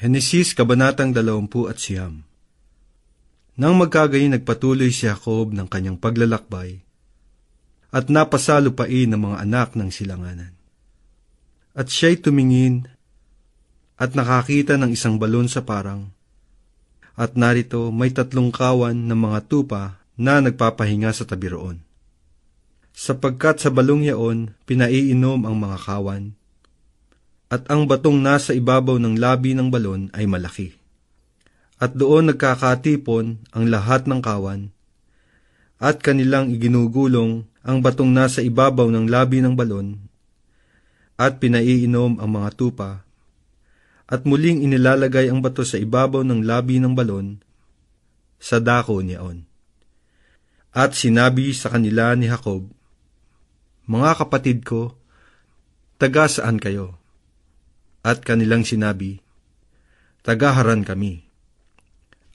Henesis Kabanatang 29. Nang magkagayon nagpatuloy si Jacob ng kanyang paglalakbay, at napasalupain ng mga anak ng silanganan. At siya'y tumingin, at nakakita ng isang balon sa parang, at narito may 3 kawan ng mga tupa na nagpapahinga sa tabi roon. Sapagkat sa balong yaon, pinaiinom ang mga kawan, at ang batong nasa ibabaw ng labi ng balon ay malaki. At doon nagkakatipon ang lahat ng kawan, at kanilang iginugulong ang batong nasa ibabaw ng labi ng balon, at pinaiinom ang mga tupa, at muling inilalagay ang bato sa ibabaw ng labi ng balon, sa dako niyaon. At sinabi sa kanila ni Jacob, "Mga kapatid ko, taga saan kayo?" At kanilang sinabi, "Taga Haran kami."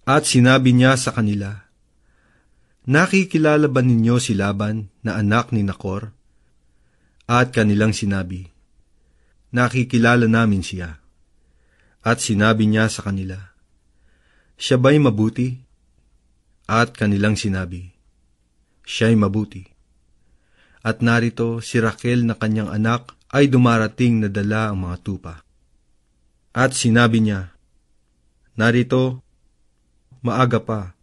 At sinabi niya sa kanila, "Nakikilala ba ninyo si Laban na anak ni Nacor?" At kanilang sinabi, "Nakikilala namin siya." At sinabi niya sa kanila, "Siya ba'y mabuti?" At kanilang sinabi, "Siya'y mabuti." At narito si Rachel na kanyang anak ay dumarating na dala ang mga tupa. At sinabi niya, "Narito, maaga pa,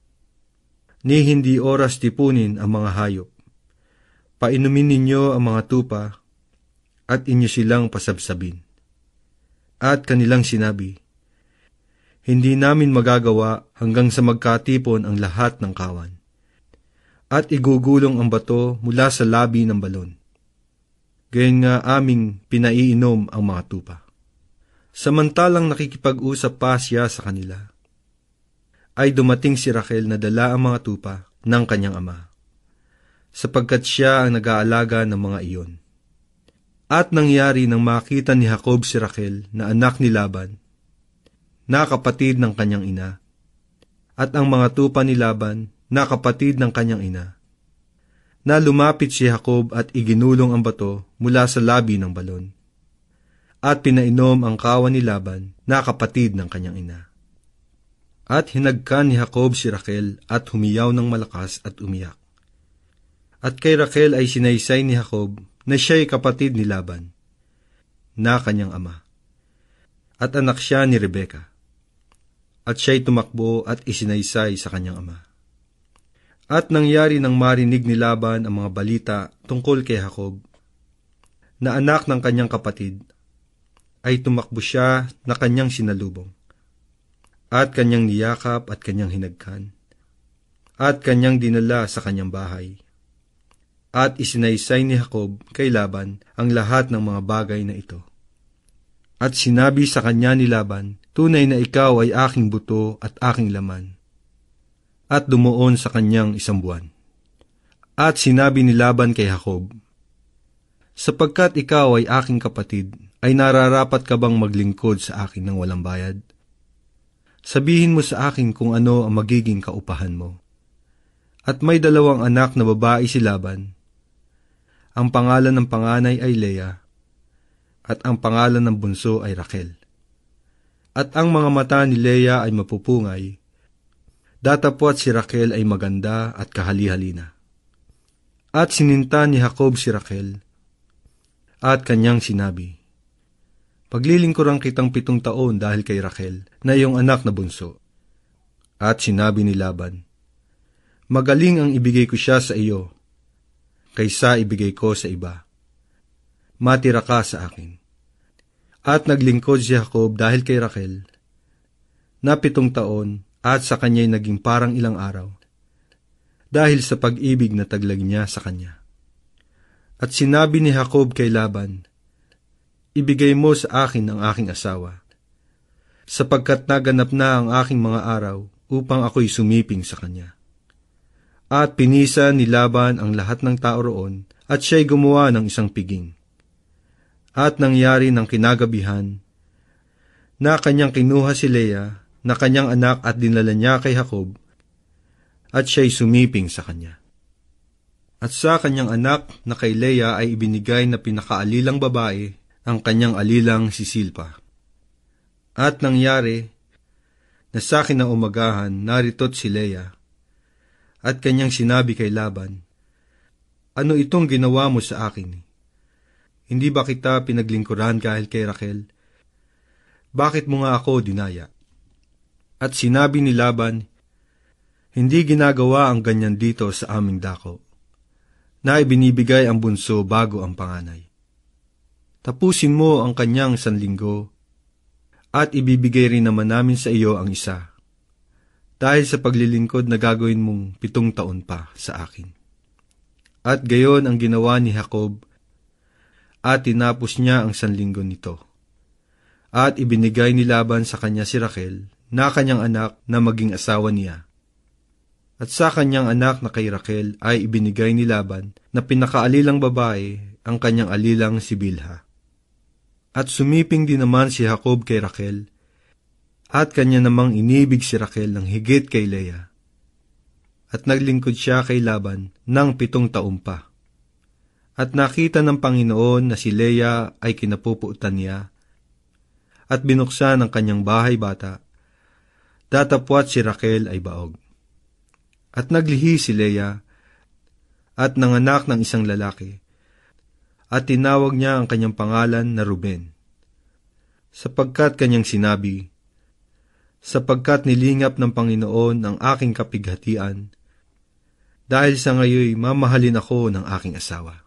ni hindi oras tipunin ang mga hayop. Painumin ninyo ang mga tupa, at inyo silang pasabsabin." At kanilang sinabi, "Hindi namin magagawa hanggang sa magkatipon ang lahat ng kawan, at igugulong ang bato mula sa labi ng balon. Gayon nga aming pinaiinom ang mga tupa." Samantalang nakikipag-usap pa siya sa kanila, ay dumating si Rachel na dala ang mga tupa ng kanyang ama, sapagkat siya ang nag-aalaga ng mga iyon. At nangyari nang makita ni Jacob si Rachel na anak ni Laban, na kapatid ng kanyang ina, at ang mga tupa ni Laban na kapatid ng kanyang ina, na lumapit si Jacob at iginulong ang bato mula sa labi ng balon, at pinainom ang kawan ni Laban na kapatid ng kanyang ina. At hinagkan ni Jacob si Rachel at humiyaw ng malakas at umiyak. At kay Rachel ay sinaysay ni Jacob na siya'y kapatid ni Laban, na kanyang ama, at anak siya ni Rebeka. At siya'y tumakbo at isinaysay sa kanyang ama. At nangyari nang marinig ni Laban ang mga balita tungkol kay Jacob, na anak ng kanyang kapatid, ay tumakbo siya na kanyang sinalubong, at kanyang niyakap at kanyang hinagkan, at kanyang dinala sa kanyang bahay. At isinaysay ni Jacob kay Laban ang lahat ng mga bagay na ito. At sinabi sa kanya ni Laban, "Tunay na ikaw ay aking buto at aking laman." At dumuon sa kanyang 1 buwan. At sinabi ni Laban kay Jacob, "Sapagkat ikaw ay aking kapatid, ay nararapat ka bang maglingkod sa akin ng walang bayad? Sabihin mo sa akin kung ano ang magiging kaupahan mo." At may 2 anak na babae si Laban. Ang pangalan ng panganay ay Leah, at ang pangalan ng bunso ay Rachel. At ang mga mata ni Leah ay mapupungay, datapwat si Rachel ay maganda at kahali-halina. At sininta ni Jacob si Rachel, at kanyang sinabi, "Paglilingkuran kitang 7 taon dahil kay Rachel, na iyong anak na bunso." At sinabi ni Laban, "Magaling ang ibigay ko siya sa iyo, kaysa ibigay ko sa iba. Matira ka sa akin." At naglingkod si Jacob dahil kay Rachel, na 7 taon, at sa kanya'y naging parang ilang araw, dahil sa pag-ibig na taglag niya sa kanya. At sinabi ni Jacob kay Laban, "Ibigay mo sa akin ang aking asawa, sapagkat naganap na ang aking mga araw upang ako'y sumiping sa kanya." At pinisa ni Laban ang lahat ng tao roon, at siya'y gumawa ng isang piging. At nangyari ng kinagabihan, na kanyang kinuha si Leah, na kanyang anak, at dinala niya kay Jacob, at siya'y sumiping sa kanya. At sa kanyang anak na kay Leah ay ibinigay na pinakaalilang babae ang kanyang alilang si Silpa. At nangyari, na sa kinaumagahan narito't si Leah, at kanyang sinabi kay Laban, "Ano itong ginawa mo sa akin? Hindi ba kita pinaglingkuran dahil kay Raquel? Bakit mo nga ako dinaya?" At sinabi ni Laban, "Hindi ginagawa ang ganyan dito sa aming dako, na ibinibigay ang bunso bago ang panganay. Tapusin mo ang kanyang 1 linggo, at ibibigay rin naman namin sa iyo ang isa, dahil sa paglilingkod na gagawin mong 7 taon pa sa akin." At gayon ang ginawa ni Jacob, at tinapos niya ang 1 linggo nito. At ibinigay ni Laban sa kanya si Raquel, na kanyang anak na maging asawa niya. At sa kanyang anak na kay Raquel ay ibinigay ni Laban na pinakaalilang babae ang kanyang alilang si Bilha. At sumiping din naman si Jacob kay Raquel, at kanya namang inibig si Raquel ng higit kay Leah. At naglingkod siya kay Laban ng 7 taon pa. At nakita ng Panginoon na si Leah ay kinapupuutan niya, at binuksan ang kanyang bahay bata, datapwat si Raquel ay baog. At naglihi si Leah, at nanganak ng 1 lalaki, at tinawag niya ang kanyang pangalan na Ruben, sapagkat kanyang sinabi, "Sapagkat nilingap ng Panginoon ang aking kapighatian, dahil sa ngayoy mamahalin ako ng aking asawa."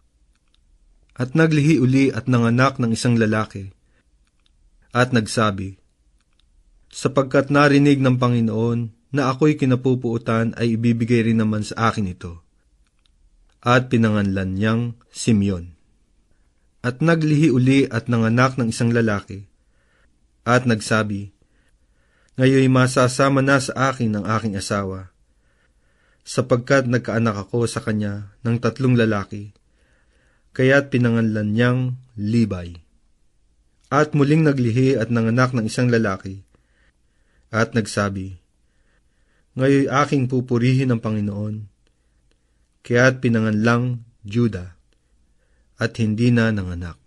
At naglihi uli at nanganak ng 1 lalaki, at nagsabi, "Sapagkat narinig ng Panginoon na ako'y kinapupuutan, ay ibibigay rin naman sa akin ito." At pinanganlan niyang Simeon. At naglihi uli at nanganak ng 1 lalaki, at nagsabi, "Ngayoy masasama na sa akin ang aking asawa, sapagkat nagkaanak ako sa kanya ng 3 lalaki, kaya't pinanganlan niyang Libay." At muling naglihi at nanganak ng 1 lalaki, at nagsabi, "Ngayoy aking pupurihin ang Panginoon," kaya't pinanganlang Juda, at hindi na nanganak.